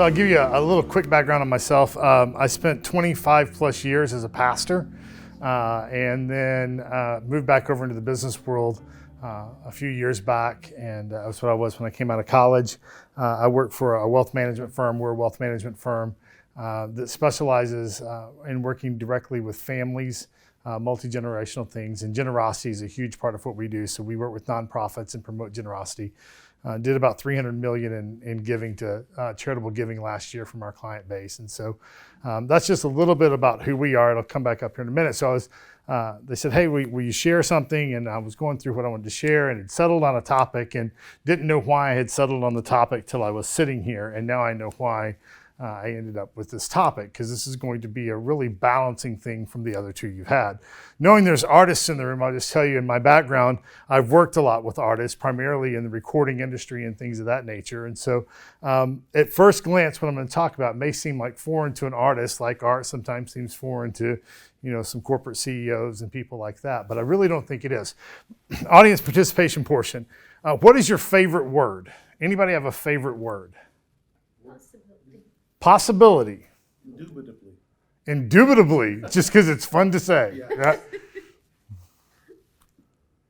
So I'll give you a little quick background on myself. I spent 25 plus years as a pastor and then moved back over into the business world a few years back, and that's what I was when I came out of college. I worked for a wealth management firm. We're a wealth management firm that specializes in working directly with families, multi-generational things, and generosity is a huge part of what we do. So we work with nonprofits and promote generosity. Did about $300 million in giving to charitable giving last year from our client base. And so that's just a little bit about who we are. It'll come back up here in a minute. So they said, hey, will you share something? And I was going through what I wanted to share and had settled on a topic and didn't know why I had settled on the topic till I was sitting here. And now I know why I ended up with this topic, because this is going to be a really balancing thing from the other two you've had. Knowing there's artists in the room, I'll just tell you in my background, I've worked a lot with artists, primarily in the recording industry and things of that nature. And so at first glance, what I'm going to talk about may seem like foreign to an artist, like art sometimes seems foreign to, some corporate CEOs and people like that, but I really don't think it is. Audience participation portion. What is your favorite word? Anybody have a favorite word? Possibility. Indubitably. Indubitably, just because it's fun to say. Yeah.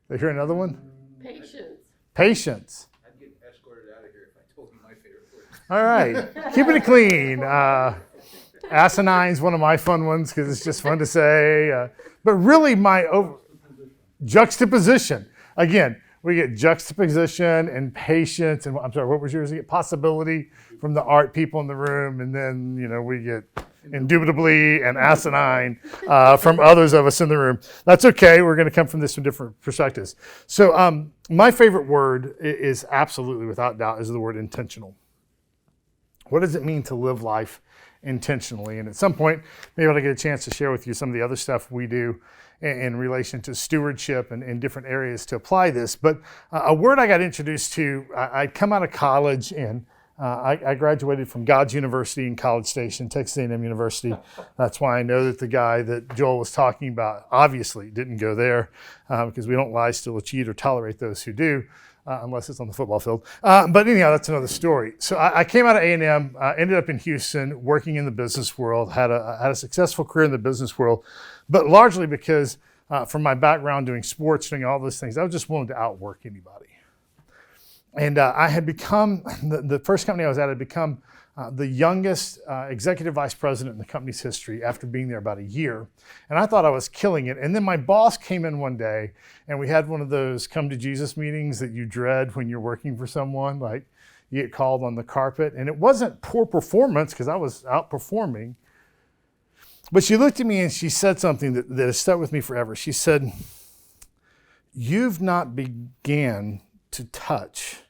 They hear another one? Patience. Patience. I'd get escorted out of here if I told you my favorite word. All right. Keeping it clean. Asinine's one of my fun ones because it's just fun to say. But really juxtaposition. Again, we get juxtaposition and patience. And I'm sorry, what was yours again? Possibility from the art people in the room. And then, we get indubitably and asinine from others of us in the room. That's okay. We're going to come from this from different perspectives. So my favorite word is absolutely, without doubt, is the word intentional. What does it mean to live life intentionally? And at some point, maybe I'll get a chance to share with you some of the other stuff we do in relation to stewardship and in different areas to apply this. But a word I got introduced to, I'd come out of college and I graduated from God's University in College Station, Texas A&M University. That's why I know that the guy that Joel was talking about obviously didn't go there because we don't lie, steal, or cheat, or tolerate those who do. Unless it's on the football field. But anyhow, that's another story. So I came out of A&M, ended up in Houston, working in the business world, had a successful career in the business world, but largely because from my background doing sports, doing all those things, I was just willing to outwork anybody. And I had become, the first company I was at, had become the youngest executive vice president in the company's history after being there about a year. And I thought I was killing it. And then my boss came in one day and we had one of those come to Jesus meetings that you dread when you're working for someone, like you get called on the carpet. And it wasn't poor performance because I was outperforming. But she looked at me and she said something that has stuck with me forever. She said, "You've not began to touch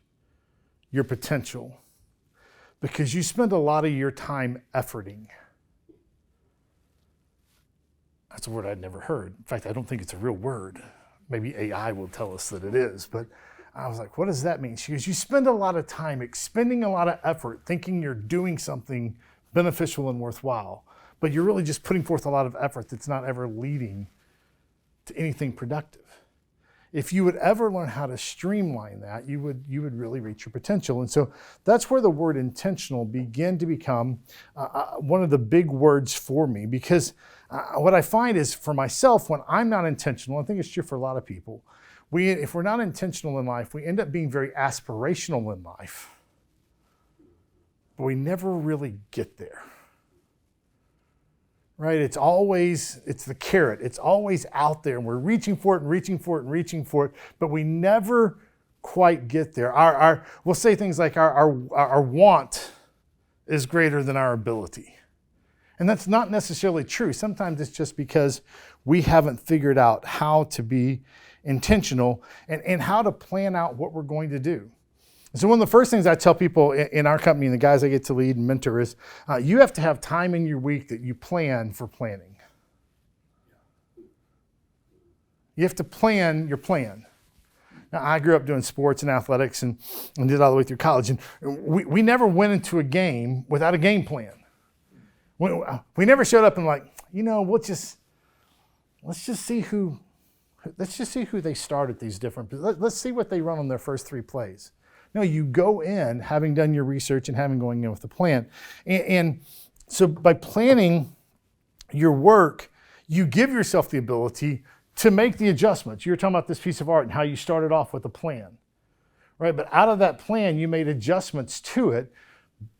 your potential because you spend a lot of your time efforting." That's a word I'd never heard. In fact, I don't think it's a real word. Maybe AI will tell us that it is. But I was like, what does that mean? She goes, you spend a lot of time expending a lot of effort thinking you're doing something beneficial and worthwhile, but you're really just putting forth a lot of effort that's not ever leading to anything productive. If you would ever learn how to streamline that, you would really reach your potential. And so that's where the word intentional began to become one of the big words for me, because what I find is for myself, when I'm not intentional, I think it's true for a lot of people, if we're not intentional in life, we end up being very aspirational in life, but we never really get there. Right? It's the carrot. It's always out there and we're reaching for it and reaching for it and reaching for it, but we never quite get there. We'll say things like our want is greater than our ability. And that's not necessarily true. Sometimes it's just because we haven't figured out how to be intentional and how to plan out what we're going to do. So one of the first things I tell people in our company and the guys I get to lead and mentor is you have to have time in your week that you plan for planning. You have to plan your plan. Now, I grew up doing sports and athletics and did all the way through college. And we never went into a game without a game plan. We never showed up and let's just see who they start at these different, let's see what they run on their first 3 plays. No, you go in having done your research and having going in with a plan. And so by planning your work, you give yourself the ability to make the adjustments. You were talking about this piece of art and how you started off with a plan, right? But out of that plan, you made adjustments to it.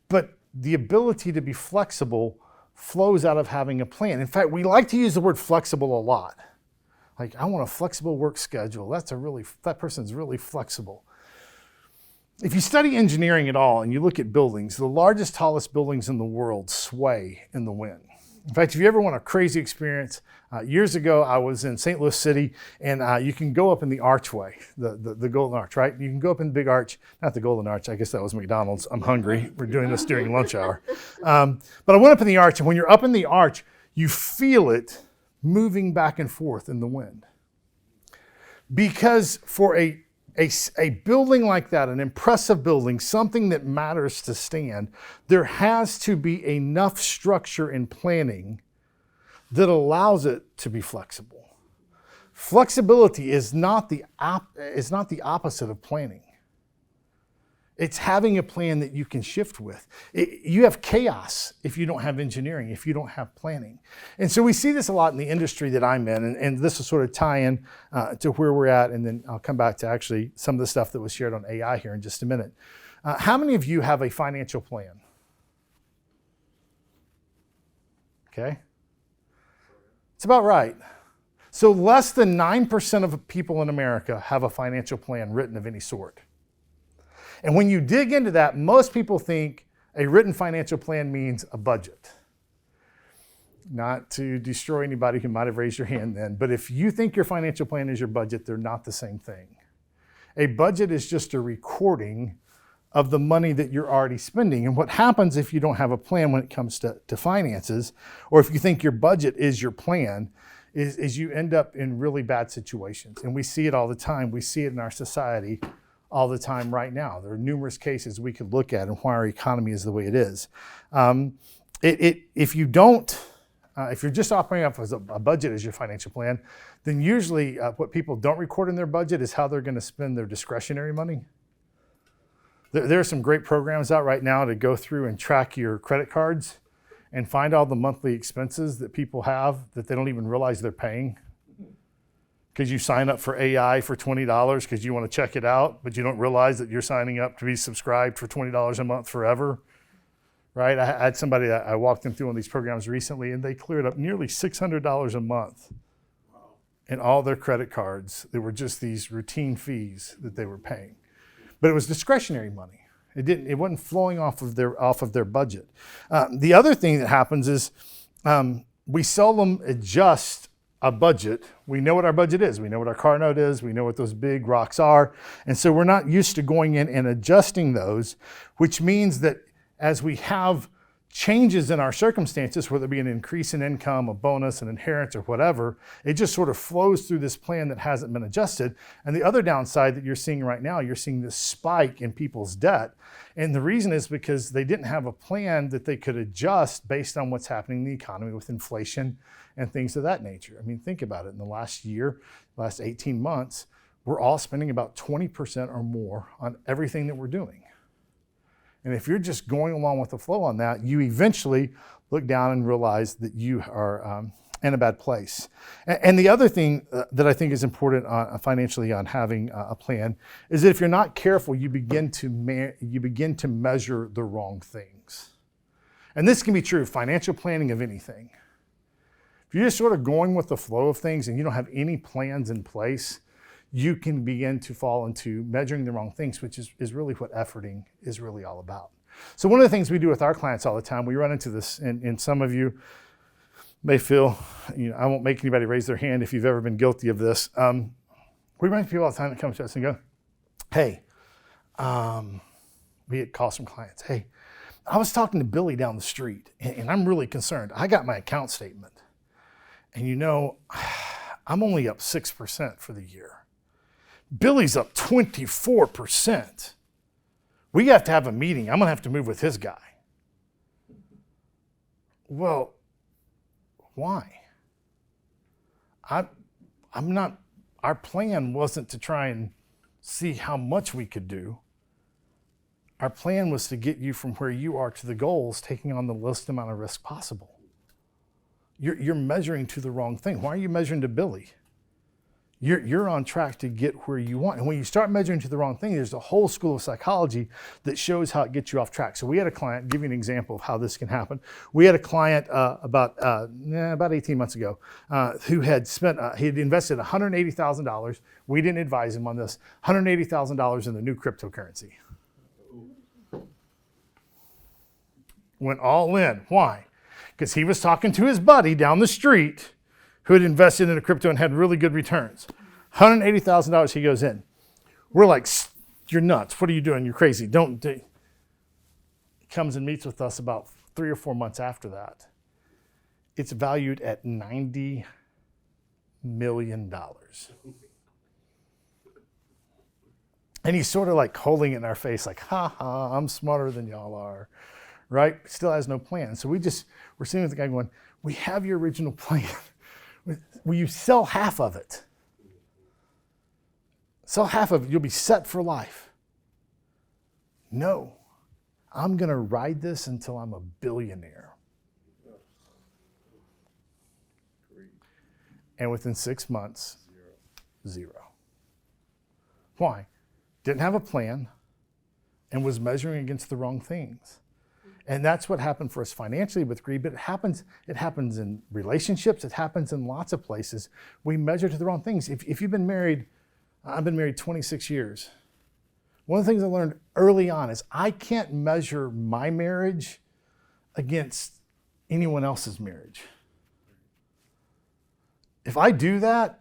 But the ability to be flexible flows out of having a plan. In fact, we like to use the word flexible a lot. Like, I want a flexible work schedule. That person's really flexible. If you study engineering at all and you look at buildings, the largest, tallest buildings in the world sway in the wind. In fact, if you ever want a crazy experience, years ago I was in St. Louis City, and you can go up in the archway, the Golden Arch, right? You can go up in the big arch, not the Golden Arch, I guess that was McDonald's. I'm hungry. We're doing this during lunch hour. But I went up in the arch, and when you're up in the arch, you feel it moving back and forth in the wind. Because for a building like that, an impressive building, something that matters to stand, there has to be enough structure and planning that allows it to be flexible. Flexibility is not the opposite of planning. It's having a plan that you can shift with. You have chaos if you don't have engineering, if you don't have planning. And so we see this a lot in the industry that I'm in, and this will sort of tie in to where we're at, and then I'll come back to actually some of the stuff that was shared on AI here in just a minute. How many of you have a financial plan? Okay. It's about right. So less than 9% of people in America have a financial plan written of any sort. And when you dig into that, most people think a written financial plan means a budget. Not to destroy anybody who might have raised your hand then, but if you think your financial plan is your budget, they're not the same thing. A budget is just a recording of the money that you're already spending. And what happens if you don't have a plan when it comes to finances, or if you think your budget is your plan, is you end up in really bad situations. And we see it all the time. We see it in our society all the time right now. There are numerous cases we could look at and why our economy is the way it is. If you're just operating off as a budget as your financial plan, then usually what people don't record in their budget is how they're going to spend their discretionary money. There are some great programs out right now to go through and track your credit cards and find all the monthly expenses that people have that they don't even realize they're paying. Because you sign up for AI for $20 because you want to check it out, but you don't realize that you're signing up to be subscribed for $20 a month forever, right? I had somebody that I walked them through one of these programs recently, and they cleared up nearly $600 a month in all their credit cards. They were just these routine fees that they were paying, but it was discretionary money. It wasn't flowing off of their budget. The other thing that happens is we seldom adjust a budget. We know what our budget is. We know what our car note is. We know what those big rocks are. And so we're not used to going in and adjusting those, which means that as we have changes in our circumstances, whether it be an increase in income, a bonus, an inheritance, or whatever, it just sort of flows through this plan that hasn't been adjusted. And the other downside that you're seeing right now, you're seeing this spike in people's debt. And the reason is because they didn't have a plan that they could adjust based on what's happening in the economy with inflation and things of that nature. I mean, think about it. In the last year, last 18 months, we're all spending about 20% or more on everything that we're doing. And if you're just going along with the flow on that, you eventually look down and realize that you are in a bad place. And the other thing that I think is important financially on having a plan is that if you're not careful, you begin to measure the wrong things. And this can be true of financial planning of anything. If you're just sort of going with the flow of things and you don't have any plans in place, you can begin to fall into measuring the wrong things, which is really what efforting is really all about. So one of the things we do with our clients all the time, we run into this, and some of you may feel, I won't make anybody raise their hand if you've ever been guilty of this. We run into people all the time that come to us and go, hey, we get calls from clients. Hey, I was talking to Billy down the street, and I'm really concerned. I got my account statement. And I'm only up 6% for the year. Billy's up 24%. We have to have a meeting. I'm going to have to move with his guy. Well, why? Our plan wasn't to try and see how much we could do. Our plan was to get you from where you are to the goals, taking on the least amount of risk possible. You're measuring to the wrong thing. Why are you measuring to Billy? You're on track to get where you want. And when you start measuring to the wrong thing, there's a whole school of psychology that shows how it gets you off track. So we had a client, give you an example of how this can happen. We had a client about 18 months ago who had he had invested $180,000. We didn't advise him on this, $180,000 in the new cryptocurrency. Went all in. Why? Because he was talking to his buddy down the street who had invested in a crypto and had really good returns. $180,000 he goes in. We're like, you're nuts. What are you doing? You're crazy. Don't. He comes and meets with us about 3 or 4 months after that. It's valued at $90 million. And he's sort of like holding it in our face like, ha ha, I'm smarter than y'all are, right? Still has no plan. So we're sitting with the guy going, we have your original plan. Will you sell half of it? Sell half of it, you'll be set for life. No, I'm going to ride this until I'm a billionaire. And within 6 months, zero. Why? Didn't have a plan and was measuring against the wrong things. And that's what happened for us financially with greed, but it happens in relationships, it happens in lots of places. We measure to the wrong things. If you've been married, I've been married 26 years. One of the things I learned early on is I can't measure my marriage against anyone else's marriage. If I do that,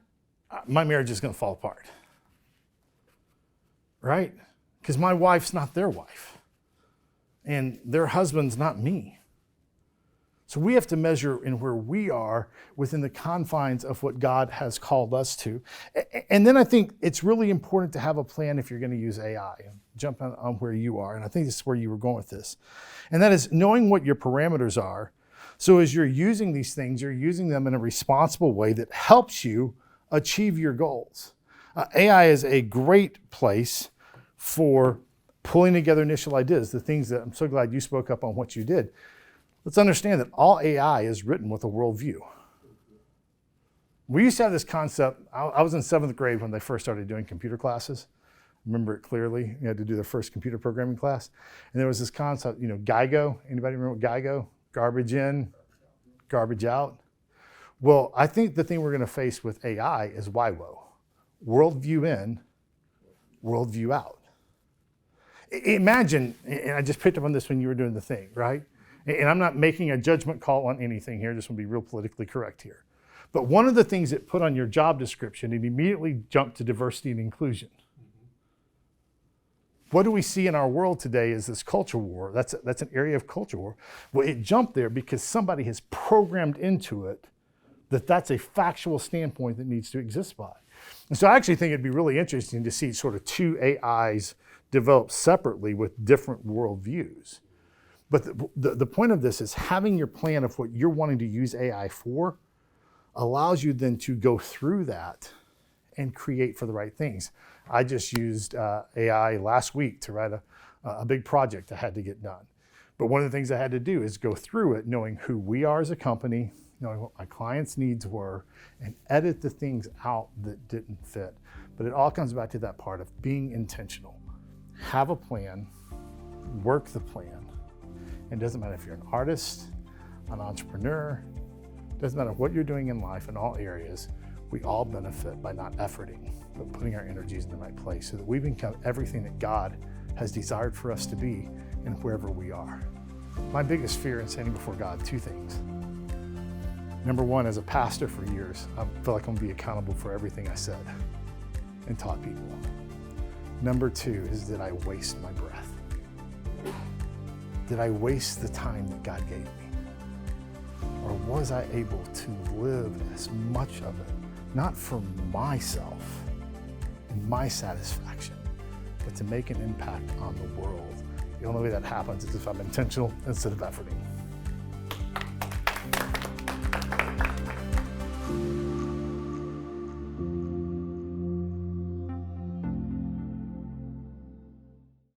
my marriage is going to fall apart. Right? Because my wife's not their wife. And their husband's not me. So we have to measure in where we are within the confines of what God has called us to. And then I think it's really important to have a plan if you're going to use AI. Jump on where you are. And I think this is where you were going with this. And that is knowing what your parameters are. So as you're using these things, you're using them in a responsible way that helps you achieve your goals. AI is a great place for pulling together initial ideas, the things that I'm so glad you spoke up on what you did. Let's understand that all AI is written with a worldview. We used to have this concept. I was in 7th grade when they first started doing computer classes. Remember it clearly. You had to do their first computer programming class. And there was this concept, GIGO. Anybody remember what GIGO? Garbage in, garbage out. Well, I think the thing we're going to face with AI is WIWO. Worldview in, worldview out. Imagine, and I just picked up on this when you were doing the thing, right? And I'm not making a judgment call on anything here, just want to be real politically correct here. But one of the things it put on your job description, it immediately jumped to diversity and inclusion. What do we see in our world today is this culture war. That's an area of culture war. Well, it jumped there because somebody has programmed into it that that's a factual standpoint that needs to exist by. And so I actually think it'd be really interesting to see sort of two AIs develop separately with different worldviews. But the point of this is having your plan of what you're wanting to use AI for allows you then to go through that and create for the right things. I just used AI last week to write a big project I had to get done. But one of the things I had to do is go through it knowing who we are as a company, knowing what my clients' needs were, and edit the things out that didn't fit. But it all comes back to that part of being intentional. Have a plan, work the plan. It doesn't matter if you're an artist, an entrepreneur, doesn't matter what you're doing in life in all areas, we all benefit by not efforting, but putting our energies in the right place so that we become everything that God has desired for us to be and wherever we are. My biggest fear in standing before God, 2 things. Number 1, as a pastor for years, I feel like I'm gonna be accountable for everything I said and taught people. Number 2 is, did I waste my breath? Did I waste the time that God gave me? Or was I able to live as much of it, not for myself and my satisfaction, but to make an impact on the world? The only way that happens is if I'm intentional instead of efforting.